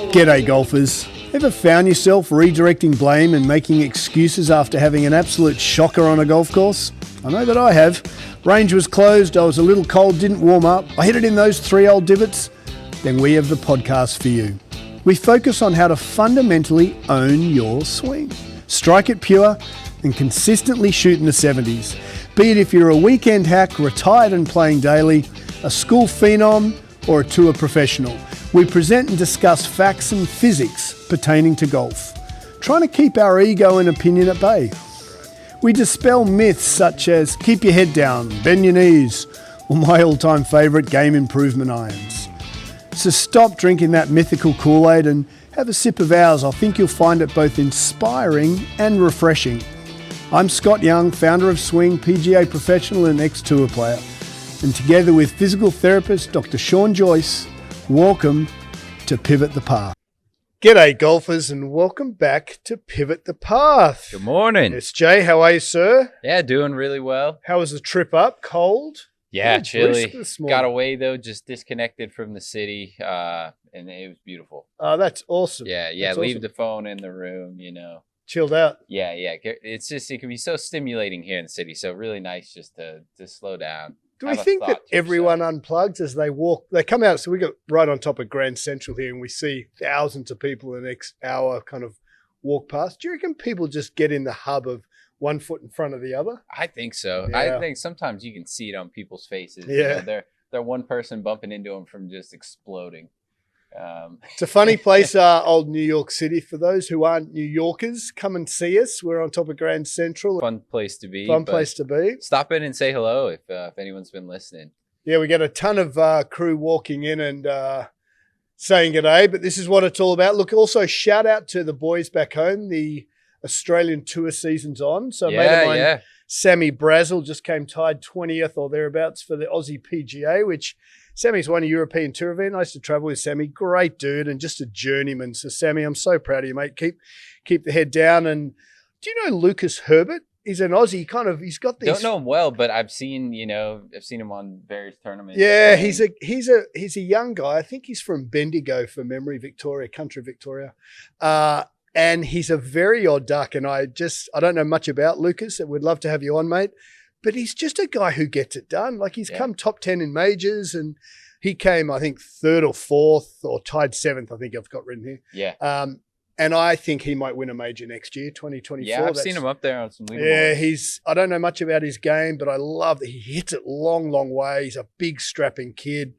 G'day golfers. Ever found yourself redirecting blame and making excuses after having an absolute shocker on a golf course? I know that I have. Range was closed, I was a little cold, didn't warm up, I hit it in those 3 old divots. Then we have the podcast for you. We focus on how to fundamentally own your swing. Strike it pure and consistently shoot in the 70s. Be it if you're a weekend hack, retired and playing daily, a school phenom or a tour professional. We present and discuss facts and physics pertaining to golf, trying to keep our ego and opinion at bay. We dispel myths such as keep your head down, bend your knees, or my all-time favourite, game improvement irons. So stop drinking that mythical Kool-Aid and have a sip of ours. I think you'll find it both inspiring and refreshing. I'm Scott Young, founder of Swing, PGA professional and ex-tour player. And together with physical therapist Dr. Sean Joyce, welcome to Pivot the Path. G'day golfers and welcome back to Pivot the Path. Good morning. It's Jay. How are you, sir? Yeah, doing really well. How was the trip up? Cold? Yeah, chilly. This morning. Got away though, just disconnected from the city, and it was beautiful. Oh, that's awesome. Yeah. That's Leave awesome. the phone in the room, Chilled out. Yeah. It's just, it can be so stimulating here in the city. So really nice just to slow down. Do we Have a think that thought to everyone yourself. unplugs as they walk? They come out, so we got right on top of Grand Central here and we see thousands of people in the next hour kind of walk past. Do you reckon people just get in the hub of one foot in front of the other? I think so. Yeah. I think sometimes you can see it on people's faces. Yeah. They're one person bumping into them from just exploding. It's a funny place, old New York City. For those who aren't New Yorkers, come and see us. We're on top of Grand Central. Fun place to be. Fun but place to be. Stop in and say hello if anyone's been listening. Yeah, we get a ton of crew walking in and saying g'day, but this is what it's all about. Look, also shout out to the boys back home. The Australian tour season's on. So a mate of mine, Sammy Brazel, just came tied 20th or thereabouts for the Aussie PGA, which Sammy's won a European tour event. I used to travel with Sammy. Great dude and just a journeyman. So Sammy, I'm so proud of you, mate. Keep the head down. And do you know Lucas Herbert? He's an Aussie. He's got these. Don't know him well, but I've seen him on various tournaments. Yeah, he's a young guy. I think he's from Bendigo, from memory, country Victoria. And he's a very odd duck. And I don't know much about Lucas. I would love to have you on, mate. But he's just a guy who gets it done. Like he's come top 10 in majors and he came, I think, 3rd or 4th or tied 7th, I think I've got written here. Yeah. And I think he might win a major next year, 2024. Yeah, I've seen him up there on some leaderboards. Yeah, I don't know much about his game, but I love that he hits it long, long way. He's a big strapping kid.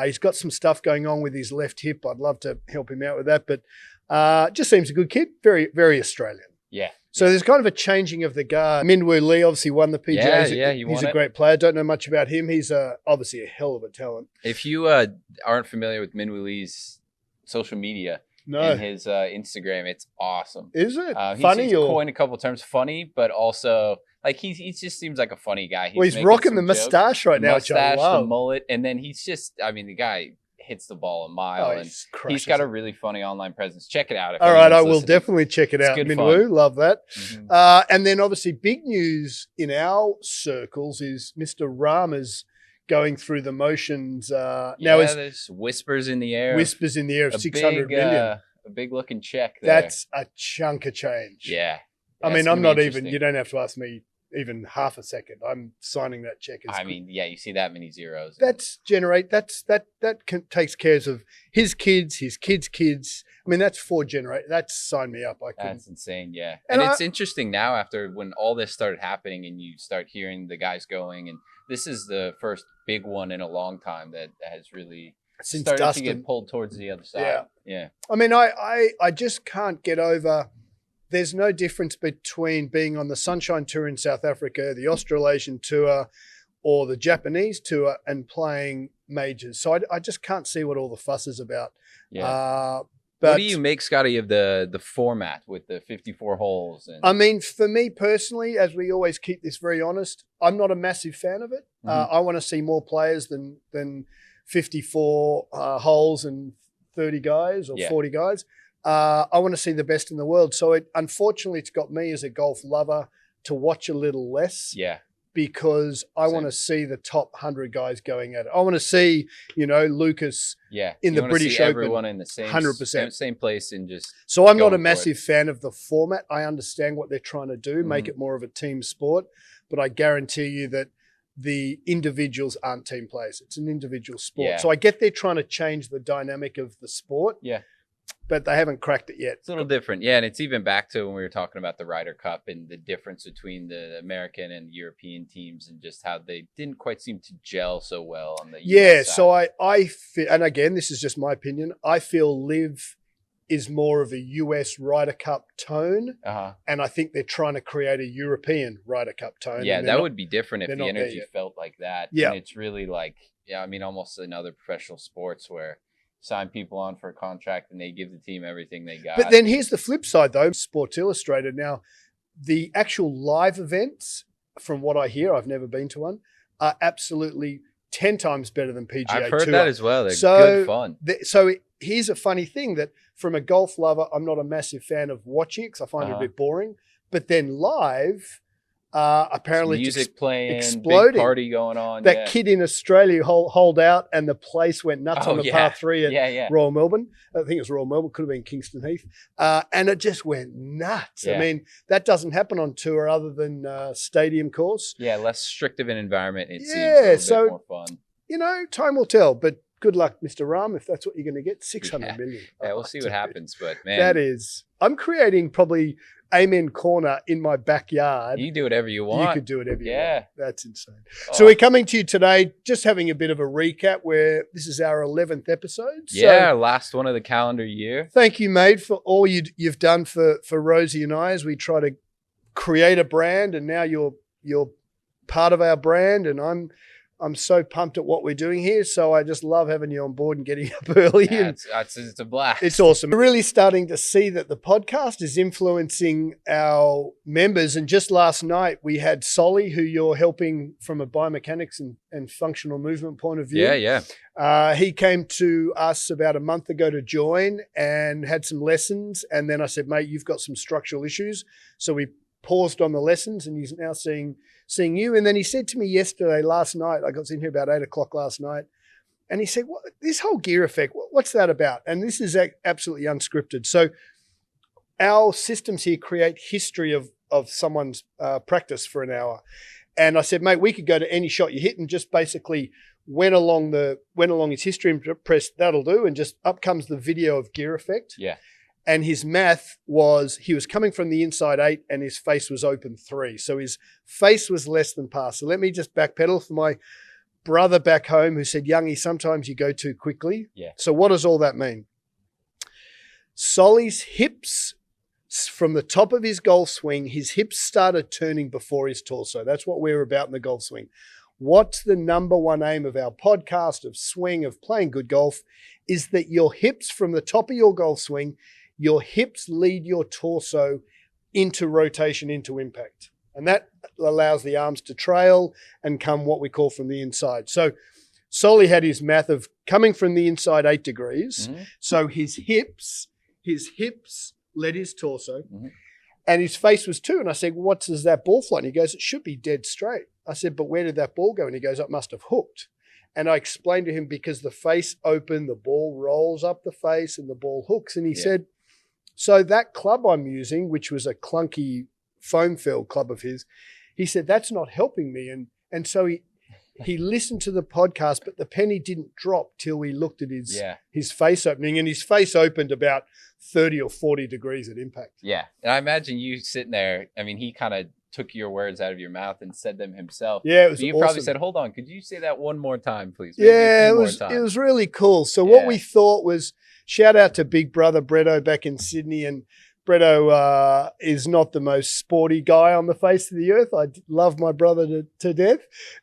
He's got some stuff going on with his left hip. I'd love to help him out with that. But just seems a good kid, very, very Australian. Yeah. So there's kind of a changing of the guard. Minwoo Lee obviously won the PGA. Yeah, he's a great player. Don't know much about him. He's obviously a hell of a talent. If you aren't familiar with Minwoo Lee's social media and his Instagram, it's awesome. Is it funny? He's coined a couple of terms, funny, but also like he just seems like a funny guy. He's rocking the mustache right now. Mustache, the mullet, and then he's just, the guy hits the ball a mile, and he's got a really funny online presence. Check it out. All right, I will definitely check it out. Minwoo, love that. Mm-hmm. And then obviously big news in our circles is Mr. Rama's going through the motions. Now there's whispers in the air. Whispers in the air of 600 million. A big looking check there. That's a chunk of change. Yeah. I mean, I'm not even, you don't have to ask me even half a second. I'm signing that check. You see that many zeros. That takes care of his kids, his kids' kids. I mean, that's 4 generations. That's sign me up. That's insane. Yeah. And it's interesting now after when all this started happening and you start hearing the guys going, and this is the first big one in a long time that has really started to get pulled towards the other side. Yeah. I mean, I just can't get over. There's no difference between being on the Sunshine Tour in South Africa, the Australasian Tour, or the Japanese Tour and playing majors. So I just can't see what all the fuss is about. Yeah. But what do you make, Scotty, of the format with the 54 holes? I mean, for me personally, as we always keep this very honest, I'm not a massive fan of it. Mm-hmm. I want to see more players than 54 holes and 30 guys or 40 guys. I want to see the best in the world. So unfortunately, it's got me as a golf lover to watch a little less. Yeah. because I want to see the top 100 guys going at it. I want to see, Lucas in the British Open. Everyone in the same 100% same place and just. So I'm not a massive fan of the format. I understand what they're trying to do, make it more of a team sport, but I guarantee you that the individuals aren't team players. It's an individual sport. Yeah. So I get they're trying to change the dynamic of the sport. Yeah. But they haven't cracked it yet. It's a little different. Yeah, and it's even back to when we were talking about the Ryder Cup and the difference between the American and European teams and just how they didn't quite seem to gel so well on the US side. So I feel, and again, this is just my opinion, I feel LIV is more of a US Ryder Cup tone, and I think they're trying to create a European Ryder Cup tone. Yeah, that would be different if the energy felt like that. Yeah. And it's really like, almost in other professional sports where sign people on for a contract and they give the team everything they got. But then here's the flip side, though. Sports Illustrated now, the actual live events, from what I hear, I've never been to one, are absolutely 10 times better than PGA Tour. I've heard that as well. They're good fun. Here's a funny thing that from a golf lover, I'm not a massive fan of watching it because I find it a bit boring. But then live, apparently some music playing, exploding. Big party going on. That kid in Australia holed out and the place went nuts on the par 3 at Royal Melbourne. I think it was Royal Melbourne, could have been Kingston Heath. And it just went nuts. Yeah. I mean, that doesn't happen on tour other than stadium course. Yeah, less strict of an environment. It seems a little bit more fun. Time will tell. But good luck, Mr. Rahm, if that's what you're going to get. 600 million. Yeah, we'll see what happens. But man, that is, I'm creating probably Amen Corner in my backyard. You can do whatever you want. You could do whatever you want. That's insane. So we're coming to you today, just having a bit of a recap where this is our 11th episode. Yeah, last one of the calendar year. Thank you, mate, for all you've done for Rosie and I as we try to create a brand, and now you're part of our brand, and I'm so pumped at what we're doing here. So I just love having you on board and getting up early. Yeah, it's a blast. It's awesome. We're really starting to see that the podcast is influencing our members. And just last night we had Solly, who you're helping from a biomechanics and functional movement point of view. Yeah. He came to us about a month ago to join and had some lessons. And then I said, mate, you've got some structural issues. So we paused on the lessons and he's now seeing you. And then he said to me last night, I got in here about 8 o'clock last night, and he said, this whole gear effect, what's that about? And this is absolutely unscripted. So our systems here create history of someone's practice for an hour. And I said, mate, we could go to any shot you hit and just basically went along his history and pressed that'll do. And just up comes the video of gear effect. Yeah. And his math was he was coming from the inside 8 and his face was open 3. So his face was less than par. So let me just backpedal for my brother back home who said, Youngie, sometimes you go too quickly. Yeah. So what does all that mean? Solly's hips, from the top of his golf swing, his hips started turning before his torso. That's what we're about in the golf swing. What's the number one aim of our podcast, of swing, of playing good golf, is that your hips from the top of your golf swing, your hips lead your torso into rotation, into impact. And that allows the arms to trail and come what we call from the inside. So Solly had his math of coming from the inside 8 degrees. Mm-hmm. So his hips led his torso and his face was 2. And I said, what does that ball fly? And he goes, it should be dead straight. I said, but where did that ball go? And he goes, it must have hooked. And I explained to him, because the face opened, the ball rolls up the face and the ball hooks. And he said, so that club I'm using, which was a clunky foam-filled club of his, he said, that's not helping me. And so he listened to the podcast, but the penny didn't drop till we looked at his face opening. And his face opened about 30 or 40 degrees at impact. Yeah. And I imagine you sitting there, I mean, he kind of took your words out of your mouth and said them himself. Yeah, it was you awesome. Probably said, hold on, could you say that one more time, please? Maybe it was really cool. So what we thought was, shout out to big brother Bretto back in Sydney. And Bretto is not the most sporty guy on the face of the earth. I love my brother to death.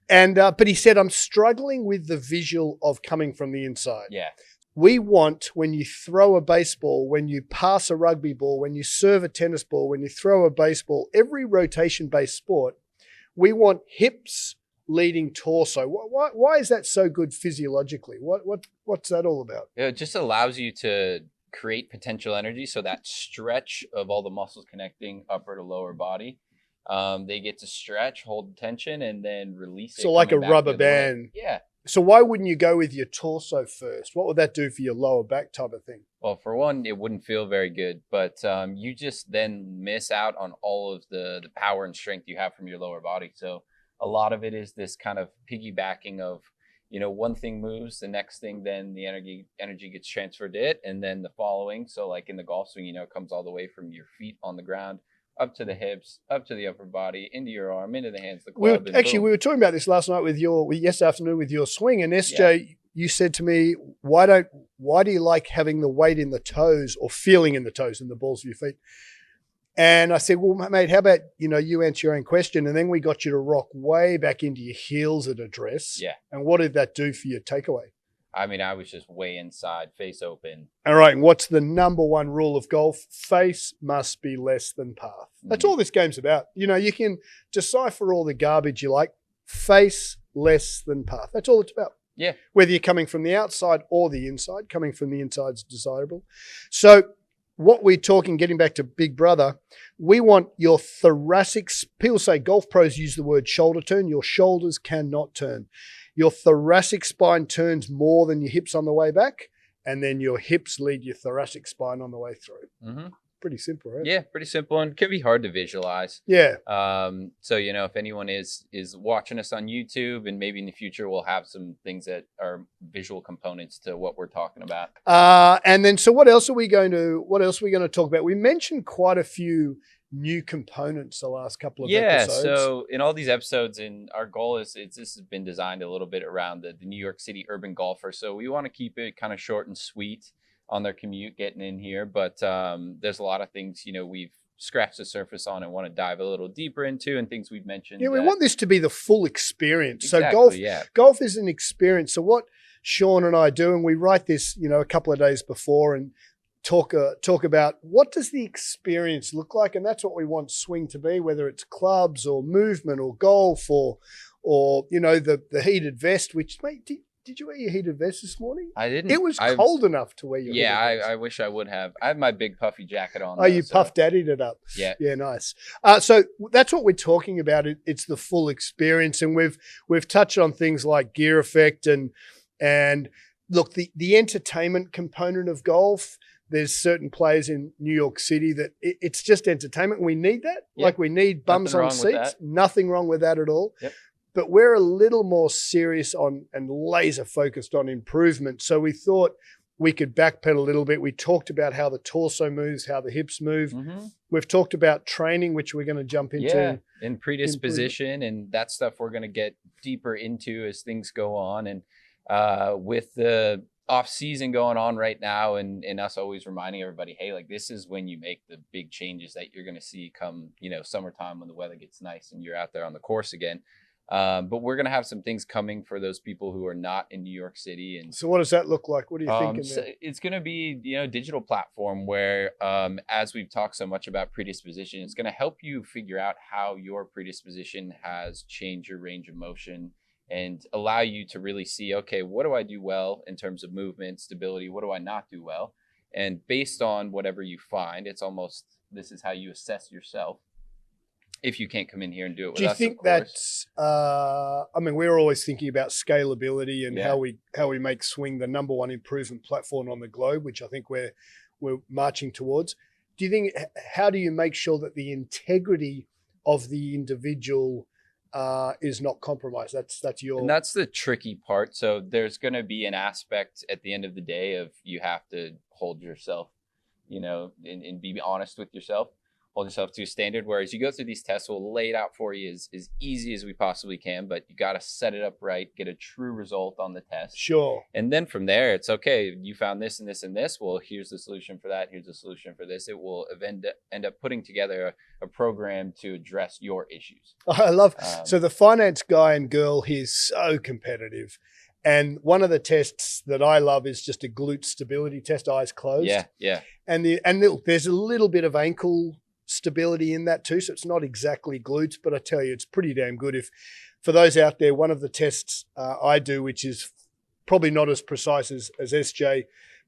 And but he said, I'm struggling with the visual of coming from the inside. Yeah. We want, when you throw a baseball, when you pass a rugby ball, when you serve a tennis ball, when you throw a baseball, every rotation-based sport, we want hips leading torso. Why is that so good physiologically? What's that all about? It just allows you to create potential energy. So that stretch of all the muscles connecting upper to lower body, They get to stretch, hold tension, and then release it. So like a rubber band. Yeah. So why wouldn't you go with your torso first? What would that do for your lower back type of thing? Well, for one, it wouldn't feel very good, but you just then miss out on all of the power and strength you have from your lower body. So a lot of it is this kind of piggybacking of, one thing moves, the next thing, then the energy gets transferred to it, and then the following. So like in the golf swing, it comes all the way from your feet on the ground up to the hips, up to the upper body, into your arm, into the hands, the club. We were talking about this last night yesterday afternoon with your swing, and SJ, you said to me, why do you like having the weight in the toes or feeling in the toes and the balls of your feet? And I said, well, mate, how about, you answer your own question, and then we got you to rock way back into your heels at address. Yeah. And what did that do for your takeaway? I mean, I was just way inside, face open. All right. And what's the number one rule of golf? Face must be less than path. That's all this game's about. You can decipher all the garbage you like. Face less than path. That's all it's about. Yeah. Whether you're coming from the outside or the inside, coming from the inside is desirable. So what we're talking, getting back to Big Brother, we want your thoracic, people say golf pros use the word shoulder turn. Your shoulders cannot turn. Your thoracic spine turns more than your hips on the way back, and then your hips lead your thoracic spine on the way through. Mm-hmm. Pretty simple, right? Yeah, pretty simple, and can be hard to visualize. Yeah. So, if anyone is watching us on YouTube, and maybe in the future we'll have some things that are visual components to what we're talking about. And then, so what else are we going to talk about? We mentioned quite a few new components the last couple of episodes. So in all these episodes, and our goal is this has been designed a little bit around the New York City urban golfer. So we want to keep it kind of short and sweet on their commute getting in here. But there's a lot of things, we've scratched the surface on and want to dive a little deeper into, and things we've mentioned. Yeah, we want this to be the full experience. Exactly, so golf is an experience. So what Sean and I do, and we write this, a couple of days before, and talk about what does the experience look like, and that's what we want swing to be, whether it's clubs or movement or golf or the heated vest. Which, mate, did you wear your heated vest this morning? I didn't. It was cold enough to wear your heated vest. I wish I would have. I have my big puffy jacket on. Oh, you puff daddied it up. Yeah, nice. So that's what we're talking about. It's the full experience, and we've touched on things like gear effect and look, the entertainment component of golf. There's certain players in New York City that it's just entertainment. We need that. Yeah. Like we need bums on seats. Nothing wrong with that at all. Yep. But we're a little more serious on and laser focused on improvement. So we thought we could backpedal a little bit. We talked about how the torso moves, how the hips move. Mm-hmm. We've talked about training, which we're going to jump into. Yeah, and predisposition, and that stuff we're going to get deeper into as things go on. And with the off season going on right now, and us always reminding everybody, hey, like this is when you make the big changes that you're going to see come, summertime when the weather gets nice and you're out there on the course again. But we're going to have some things coming for those people who are not in New York City. And so what does that look like? What are you thinking there? It's going to be, digital platform where, as we've talked so much about predisposition, it's going to help you figure out how your predisposition has changed your range of motion, and allow you to really see, okay, what do I do well in terms of movement, stability? What do I not do well? And based on whatever you find, it's almost, this is how you assess yourself if you can't come in here and do it with us. Do you think that's, we're always thinking about scalability and how we make swing the number one improvement platform on the globe, which I think we're marching towards. Do you think, how do you make sure that the integrity of the individual is not compromised? And that's the tricky part. So there's going to be an aspect at the end of the day of you have to hold yourself, and be honest with yourself. Hold yourself to a standard. Whereas you go through these tests, we'll lay it out for you as easy as we possibly can, but you got to set it up right, get a true result on the test. Sure. And then from there, it's okay. You found this and this and this. Well, here's the solution for that. Here's the solution for this. It will end up putting together a program to address your issues. I love, so the finance guy and girl, he's so competitive. And one of the tests that I love is just a glute stability test, eyes closed. Yeah. And there's a little bit of ankle stability in that too, so it's not exactly glutes, but I tell you, it's pretty damn good. If for those out there, one of the tests I do, which is probably not as precise as SJ,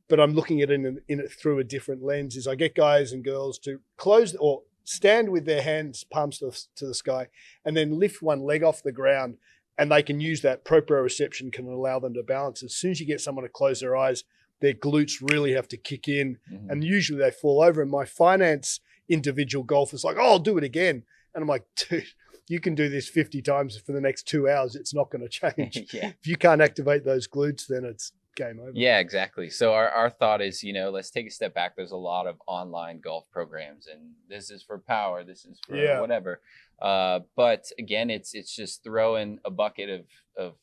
but I'm looking at it in it through a different lens, is I get guys and girls to close or stand with their hands, palms to the sky, and then lift one leg off the ground, and they can use that proprioception can allow them to balance. As soon as you get someone to close their eyes, their glutes really have to kick in, and usually they fall over. And my finance individual golfer's like, oh, I'll do it again. And I'm like, dude, you can do this 50 times for the next 2 hours. It's not going to change. Yeah. If you can't activate those glutes, then it's game over. Yeah, exactly. So our thought is, let's take a step back. There's a lot of online golf programs, and this is for power. This is for whatever. But again, it's just throwing a bucket of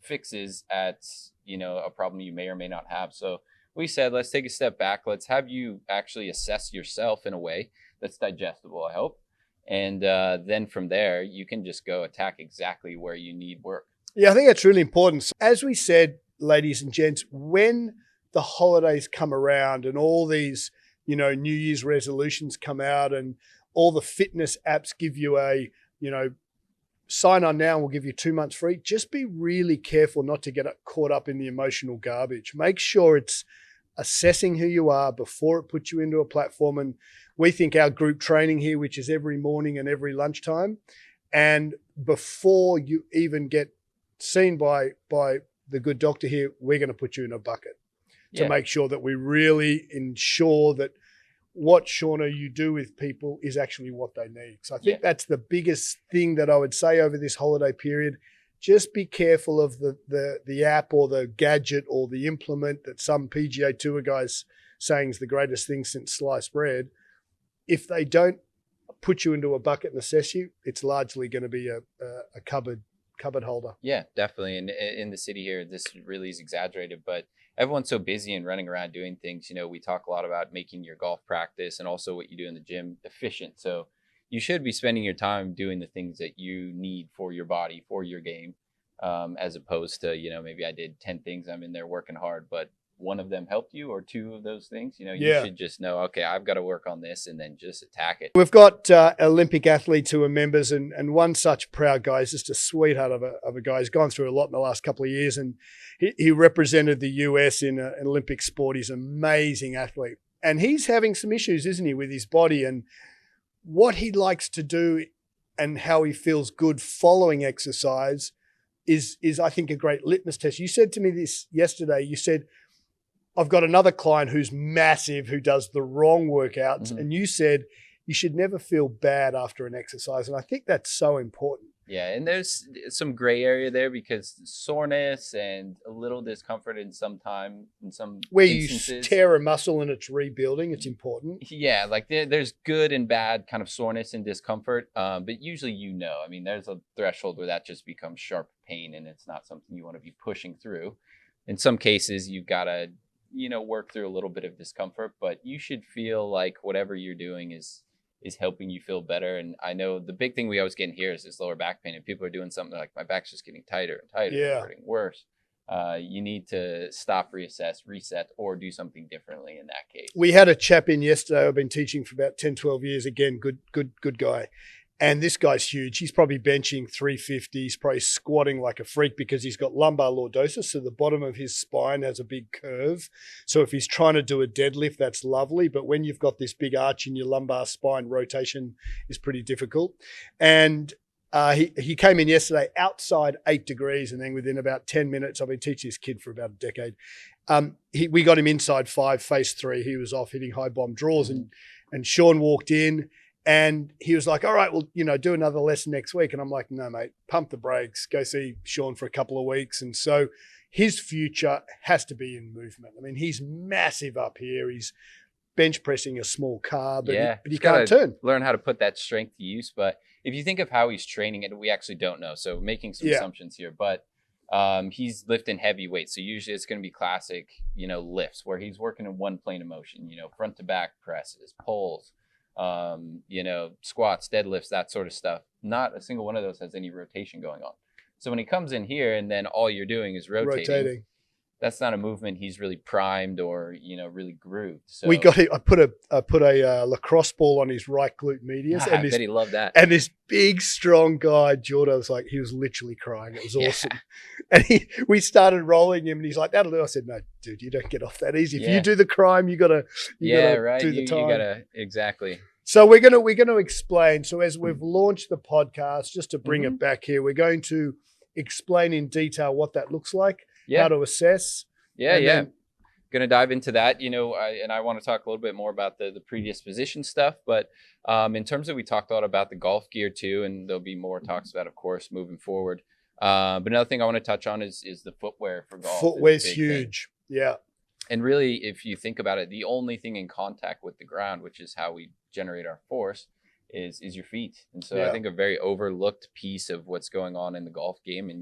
fixes at, a problem you may or may not have. So we said, let's take a step back. Let's have you actually assess yourself in a way that's digestible, I hope. And then from there, you can just go attack exactly where you need work. Yeah, I think that's really important. So as we said, ladies and gents, when the holidays come around and all these, New Year's resolutions come out and all the fitness apps give you a, sign on now and we'll give you 2 months free. Just be really careful not to get caught up in the emotional garbage. Make sure it's assessing who you are before it puts you into a platform. And we think our group training here, which is every morning and every lunchtime, and before you even get seen by the good doctor here, we're going to put you in a bucket to make sure that we really ensure that what, Shauna, you do with people is actually what they need. So I think that's the biggest thing that I would say over this holiday period. Just be careful of the app or the gadget or the implement that some PGA Tour guys saying is the greatest thing since sliced bread. If they don't put you into a bucket and assess you, it's largely going to be a cupboard holder. Yeah, definitely. And in the city here, this really is exaggerated, but everyone's so busy and running around doing things. We talk a lot about making your golf practice and also what you do in the gym efficient. So you should be spending your time doing the things that you need for your body, for your game, as opposed to, maybe I did 10 things, I'm in there working hard, but one of them helped you or two of those things, you should just know, okay, I've got to work on this and then just attack it. We've got Olympic athletes who are members, and one such proud guy is just a sweetheart of a guy. He's gone through a lot in the last couple of years, and he represented the US in an Olympic sport. He's an amazing athlete, and he's having some issues, isn't he, with his body and what he likes to do and how he feels good following exercise is I think a great litmus test. You said to me this yesterday, you said, I've got another client who's massive, who does the wrong workouts. And you said you should never feel bad after an exercise. And I think that's so important. Yeah. And there's some gray area there because soreness and a little discomfort in some where instances. You tear a muscle and it's rebuilding, it's important. Yeah. Like there's good and bad kind of soreness and discomfort. But usually, there's a threshold where that just becomes sharp pain and it's not something you want to be pushing through. In some cases, you've got to work through a little bit of discomfort, but you should feel like whatever you're doing is helping you feel better. And I know the big thing we always get in here is this lower back pain, and people are doing something like, my back's just getting tighter and tighter, it's hurting worse. You need to stop, reassess, reset, or do something differently in that case. We had a chap in yesterday I've been teaching for about 10, 12 years. Again, good guy. And this guy's huge. He's probably benching 350. He's probably squatting like a freak because he's got lumbar lordosis. So the bottom of his spine has a big curve. So if he's trying to do a deadlift, that's lovely. But when you've got this big arch in your lumbar spine, rotation is pretty difficult. And he came in yesterday outside 8 degrees. And then within about 10 minutes, I've been teaching this kid for about a decade. We got him inside 5, face 3. He was off hitting high bomb draws. And Sean walked in. And he was like, all right, well, do another lesson next week. And I'm like, no, mate, pump the brakes, go see Sean for a couple of weeks. And so his future has to be in movement. I mean, he's massive up here. He's bench pressing a small car, but he can't turn. Learn how to put that strength to use. But if you think of how he's training it, we actually don't know. So making some assumptions here, but he's lifting heavy weights. So usually it's going to be classic, lifts where he's working in one plane of motion, front to back presses, pulls, squats, deadlifts, that sort of stuff. Not a single one of those has any rotation going on. So when he comes in here and then all you're doing is rotating. That's not a movement he's really primed or, really grooved. So we got it. I put a lacrosse ball on his right glute medius. I bet he loved that. And this big, strong guy, Jordan, was like, he was literally crying. It was awesome. And we started rolling him and he's like, that'll do. I said, no, dude, you don't get off that easy. If you do the crime, you got to do the time. You got to, exactly. So we're gonna explain. So as we've launched the podcast, just to bring it back here, we're going to explain in detail what that looks like, how to assess. Going to dive into that, I want to talk a little bit more about the predisposition stuff, but in terms of, we talked a lot about the golf gear too, and there'll be more talks about, of course, moving forward. But another thing I want to touch on is the footwear for golf. Footwear's huge. Yeah. And really, if you think about it, the only thing in contact with the ground, which is how we generate our force, is your feet. And so I think a very overlooked piece of what's going on in the golf game. And,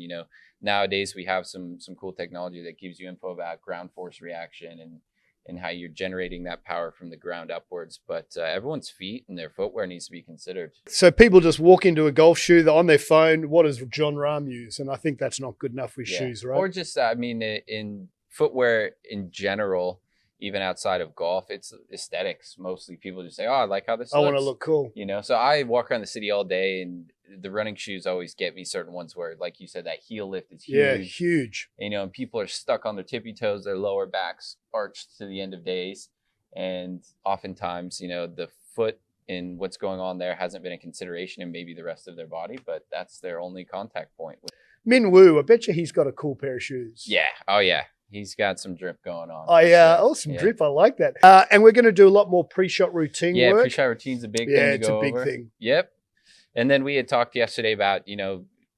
nowadays we have some cool technology that gives you info about ground force reaction and how you're generating that power from the ground upwards. But everyone's feet and their footwear needs to be considered. So people just walk into a golf shoe, they're on their phone. What does John Rahm use? And I think that's not good enough with shoes, right? Or just, in footwear in general, even outside of golf, it's aesthetics. Mostly people just say, oh, I like how this looks. I want to look cool. So I walk around the city all day, and the running shoes always get me, certain ones where, like you said, that heel lift is huge. Yeah, huge. And people are stuck on their tippy toes, their lower backs arched to the end of days. And oftentimes, the foot and what's going on there hasn't been a consideration in maybe the rest of their body, but that's their only contact point. Min Woo, I bet you he's got a cool pair of shoes. Yeah. Oh, yeah. He's got some drip going on. Some drip. I like that. And we're going to do a lot more pre-shot routine work. Yeah, pre-shot routine's a big thing to go over. Yeah, it's a big thing. Yep. And then we had talked yesterday about,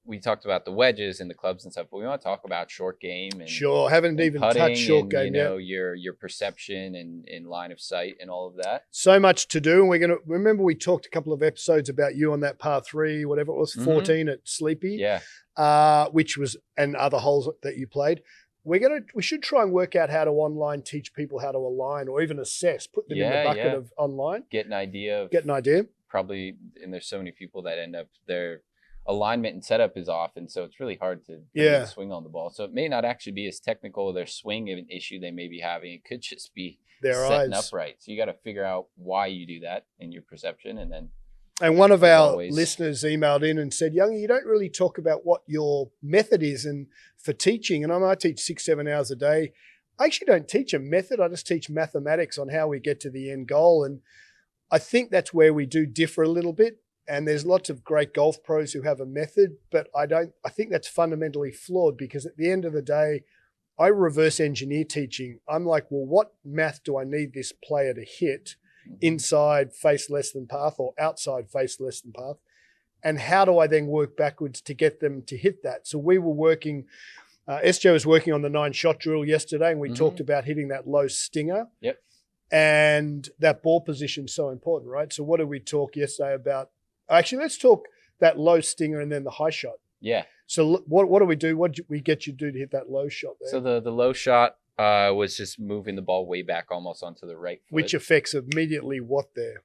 we talked about the wedges and the clubs and stuff, but we want to talk about short game. And haven't even touched short game yet. Your perception and line of sight and all of that. So much to do. And we're going to, remember we talked a couple of episodes about you on that par 3, whatever it was, 14 at Sleepy. Yeah. Which was, and other holes that you played. We should try and work out how to online teach people how to align or even assess, put them in the bucket of online. Get an idea. Probably, and there's so many people that end up, their alignment and setup is off, and so it's really hard to swing on the ball. So it may not actually be as technical, their swing of an issue they may be having. It could just be their setting eyes upright. So you got to figure out why you do that in your perception, and then. And one of our listeners emailed in and said, Youngie, you don't really talk about what your method is and for teaching. And I teach 6-7 hours a day. I actually don't teach a method. I just teach mathematics on how we get to the end goal. And I think that's where we do differ a little bit. And there's lots of great golf pros who have a method, but I think that's fundamentally flawed, because at the end of the day, I reverse engineer teaching. I'm like, well, what math do I need this player to hit inside face less than path or outside face less than path? And how do I then work backwards to get them to hit that? So we were working, SJ was working on the 9-shot drill yesterday, and we talked about hitting that low stinger. Yep. And that ball position is so important, right? So what did we talk yesterday about? Actually, let's talk that low stinger and then the high shot. Yeah. So what do we do? What did we get you to do to hit that low shot there? So the low shot was just moving the ball way back almost onto the right foot. Which affects immediately what there?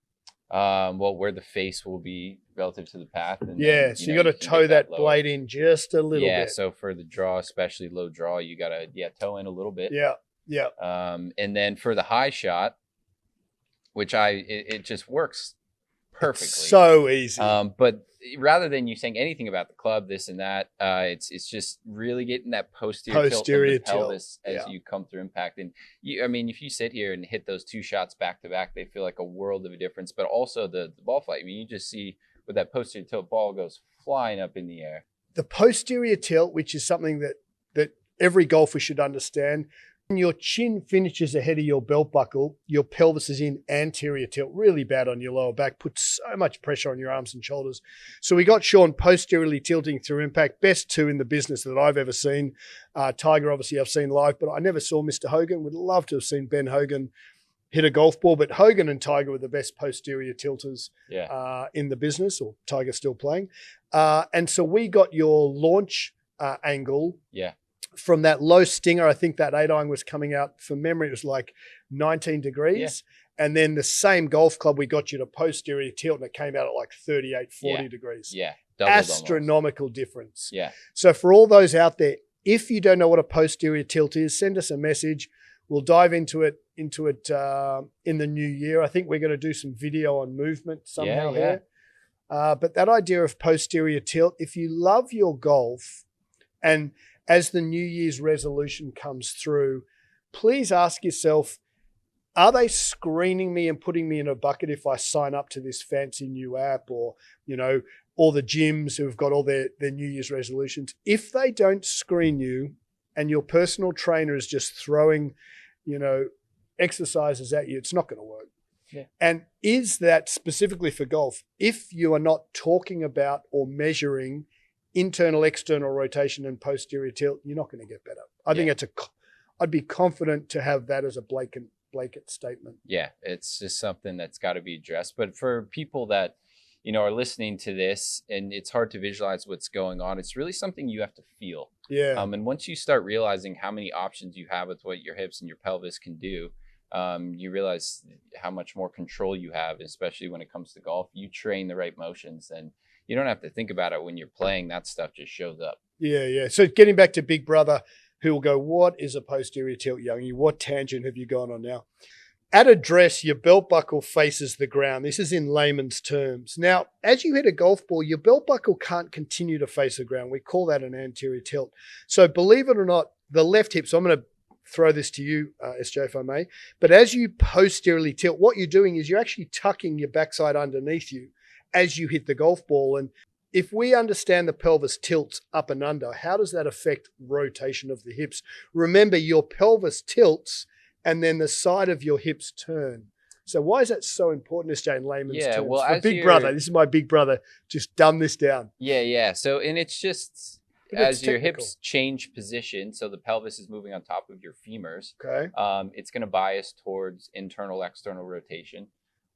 Well, where the face will be relative to the path. And then, so you got to toe that blade in just a little bit. Yeah, so for the draw, especially low draw, you got to toe in a little bit. Yeah. And then for the high shot, which it just works perfectly. It's so easy. But rather than you saying anything about the club, this and that, it's just really getting that posterior tilt of the pelvis as you come through impact. And if you sit here and hit those 2 shots back to back, they feel like a world of a difference. But also the ball flight. You just see with that posterior tilt, ball goes flying up in the air. The posterior tilt, which is something that every golfer should understand. When your chin finishes ahead of your belt buckle, your pelvis is in anterior tilt, really bad on your lower back, puts so much pressure on your arms and shoulders. So we got Sean posteriorly tilting through impact, best 2 in the business that I've ever seen. Tiger, obviously, I've seen live, but I never saw Mr. Hogan. Would love to have seen Ben Hogan hit a golf ball, but Hogan and Tiger were the best posterior tilters in the business, or Tiger still playing. And so we got your launch angle. Yeah. From that low stinger, I think that 8-iron was coming out, from memory, it was like 19 degrees. Yeah. And then the same golf club, we got you to posterior tilt, and it came out at like 38, 40 degrees. Yeah. Astronomical difference. Yeah. So for all those out there, if you don't know what a posterior tilt is, send us a message. We'll dive into it in the new year. I think we're going to do some video on movement somehow here. But that idea of posterior tilt, if you love your golf, and as the New Year's resolution comes through, please ask yourself, are they screening me and putting me in a bucket if I sign up to this fancy new app, or, you know, all the gyms who've got all their New Year's resolutions? If they don't screen you and your personal trainer is just throwing, you know, exercises at you, it's not going to work. Yeah. And is that specifically for golf? If you are not talking about or measuring internal, external rotation and posterior tilt, you're not going to get better. I think I'd be confident to have that as a blanket statement. Yeah, it's just something that's got to be addressed. But for people that, you know, are listening to this and it's hard to visualize what's going on, it's really something you have to feel. Yeah. And once you start realizing how many options you have with what your hips and your pelvis can do, you realize how much more control you have, especially when it comes to golf. You train the right motions, and you don't have to think about it when you're playing. That stuff just shows up. Yeah. So getting back to Big Brother, who will go, what is a posterior tilt, Youngie? What tangent have you gone on now? At address, your belt buckle faces the ground. This is in layman's terms. Now, as you hit a golf ball, your belt buckle can't continue to face the ground. We call that an anterior tilt. So believe it or not, the left hip, so I'm going to throw this to you, SJ, if I may, but as you posteriorly tilt, what you're doing is you're actually tucking your backside underneath you as you hit the golf ball. And if we understand the pelvis tilts up and under, how does that affect rotation of the hips? Remember, your pelvis tilts and then the side of your hips turn. So why is that so important, SJ, in layman's terms? Well, for Big Brother, this is my Big Brother, just dumb this down. Yeah. So, and it's just as your hips change position, so the pelvis is moving on top of your femurs. Okay. It's going to bias towards internal, external rotation.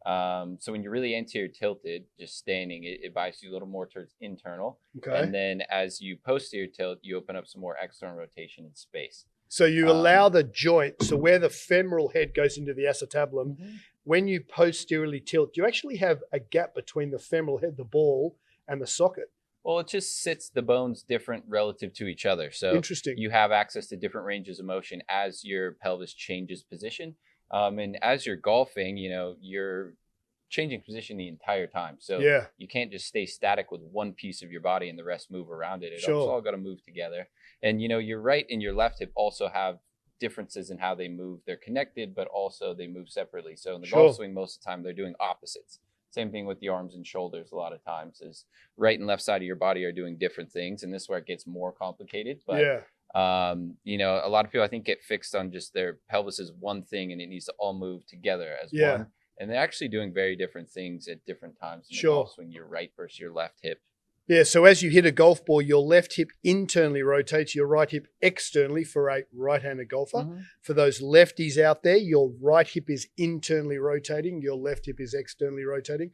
So when you're really anterior tilted, just standing, it biases you a little more towards internal. Okay. And then as you posterior tilt, you open up some more external rotation in space. So you allow the joint, so where the femoral head goes into the acetabulum, when you posteriorly tilt, you actually have a gap between the femoral head, the ball, and the socket. Well, it just sits the bones different relative to each other. So interesting. You have access to different ranges of motion as your pelvis changes position. And as you're golfing, you know, you're changing position the entire time. So you can't just stay static with one piece of your body and the rest move around it. It's all got to move together. And, you know, your right and your left hip also have differences in how they move. They're connected, but also they move separately. So in the golf swing, most of the time, they're doing opposites. Same thing with the arms and shoulders. A lot of times is right and left side of your body are doing different things. And this is where it gets more complicated. But, you know, a lot of people, I think, get fixed on just their pelvis is one thing and it needs to all move together as one. And they're actually doing very different things at different times in the golf swing, your right versus your left hip. Yeah, so as you hit a golf ball, your left hip internally rotates, your right hip externally for a right-handed golfer. For those lefties out there, your right hip is internally rotating, your left hip is externally rotating.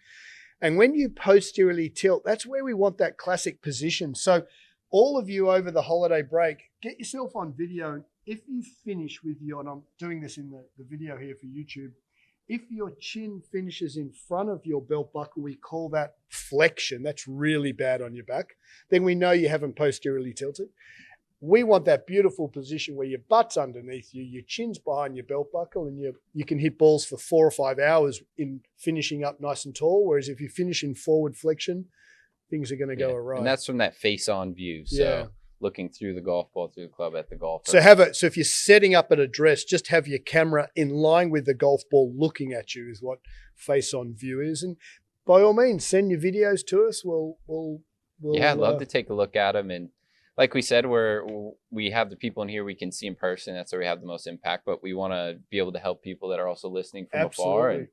And when you posteriorly tilt, that's where we want that classic position. So all of you over the holiday break, get yourself on video. If you finish with your, and I'm doing this in the video here for YouTube, if your chin finishes in front of your belt buckle, we call that flexion. That's really bad on your back. Then we know you haven't posteriorly tilted. We want that beautiful position where your butt's underneath you, your chin's behind your belt buckle, and you can hit balls for 4 or 5 hours in finishing up nice and tall. Whereas if you finish in forward flexion, things are going to go awry. And that's from that face-on view. So looking through the golf ball, through the club at the golfer. So if you're setting up at address, just have your camera in line with the golf ball looking at you is what face-on view is. And by all means, send your videos to us. We'll I'd love to take a look at them. And like we said, we have the people in here we can see in person. That's where we have the most impact. But we want to be able to help people that are also listening from afar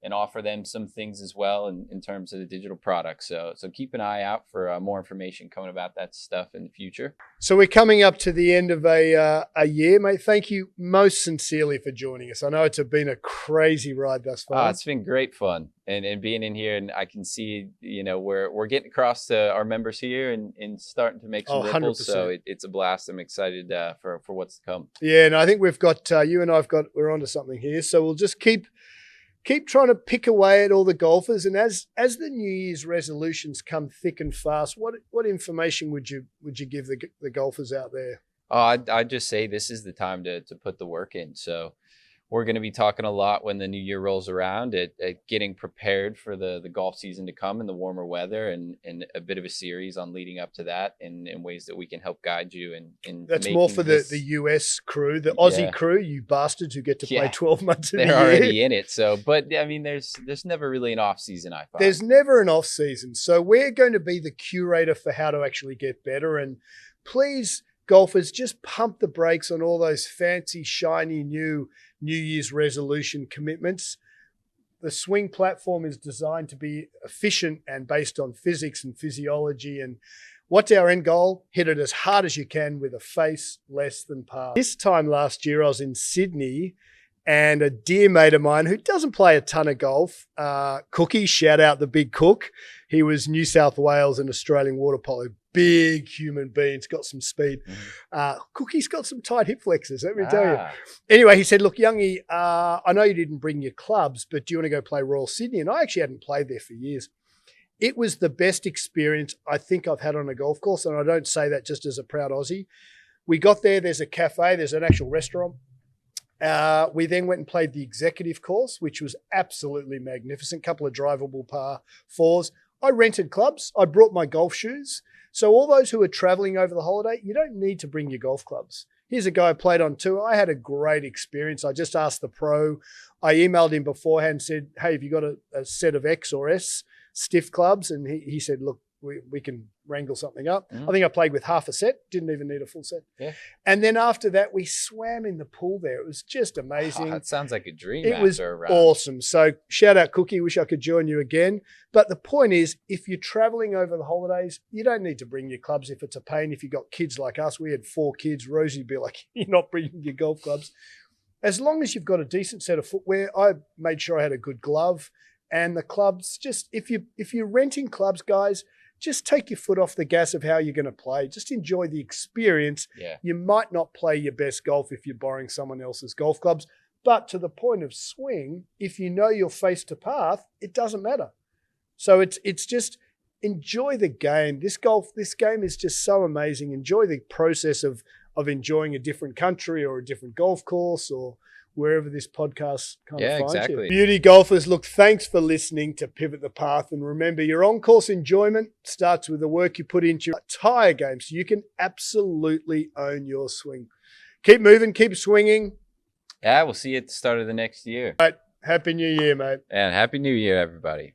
and offer them some things as well in terms of the digital products. So keep an eye out for more information coming about that stuff in the future. So we're coming up to the end of a year, mate. Thank you most sincerely for joining us. I know it's been a crazy ride thus far. It's been great fun and being in here, and I can see, you know, we're getting across to our members here and starting to make some ripples. 100%. So it's a blast. I'm excited for what's to come. Yeah, and I think we've got, you and we're onto something here. So we'll just keep trying to pick away at all the golfers. And as the New Year's resolutions come thick and fast, what information would you give the golfers out there? I'd just say this is the time to put the work in. So we're going to be talking a lot when the new year rolls around at getting prepared for the golf season to come and the warmer weather, and a bit of a series on leading up to that in ways that we can help guide you. And that's more for the US crew, the Aussie crew, you bastards who get to play 12 months of the year. They're already in it. So, but I mean, there's never really an off season, I find. There's never an off season. So we're going to be the curator for how to actually get better. And please, golfers, just pump the brakes on all those fancy, shiny, New Year's resolution commitments. The swing platform is designed to be efficient and based on physics and physiology. And what's our end goal? Hit it as hard as you can with a face less than par. This time last year, I was in Sydney, and a dear mate of mine who doesn't play a ton of golf, Cookie, shout out the big Cook. He was New South Wales and Australian water polo. Big human being, it's got some speed. Cookie's got some tight hip flexors, let me tell you. Anyway, he said, look, Youngie, I know you didn't bring your clubs, but do you want to go play Royal Sydney? And I actually hadn't played there for years. It was the best experience I think I've had on a golf course, and I don't say that just as a proud Aussie. We got there, there's a cafe, there's an actual restaurant. We then went and played the executive course, which was absolutely magnificent. Couple of drivable par fours. I rented clubs. I brought my golf shoes. So all those who are traveling over the holiday, you don't need to bring your golf clubs. Here's a guy who played on tour. I had a great experience. I just asked the pro. I emailed him beforehand and said, hey, have you got a set of X or S stiff clubs? And he said, look, we can wrangle something up. I think I played with half a set, didn't even need a full set. Yeah. And then after that, we swam in the pool there. It was just amazing. That sounds like a dream. It was awesome. So shout out Cookie. Wish I could join you again. But the point is, if you're traveling over the holidays, you don't need to bring your clubs if it's a pain. If you've got kids like us, we had 4 kids. Rosie'd be like, you're not bringing your golf clubs. As long as you've got a decent set of footwear, I made sure I had a good glove. And the clubs, just if you're renting clubs, guys, just take your foot off the gas of how you're going to play. Just enjoy the experience. Yeah. You might not play your best golf if you're borrowing someone else's golf clubs. But to the point of swing, if you know you're face to path, it doesn't matter. So it's just enjoy the game. This game is just so amazing. Enjoy the process of enjoying a different country or a different golf course or wherever this podcast kind of finds you. Beauty golfers, look, thanks for listening to Pivot the Path. And remember, your on-course enjoyment starts with the work you put into your entire game so you can absolutely own your swing. Keep moving, keep swinging. Yeah, we'll see you at the start of the next year. All right. Happy New Year, mate. And Happy New Year, everybody.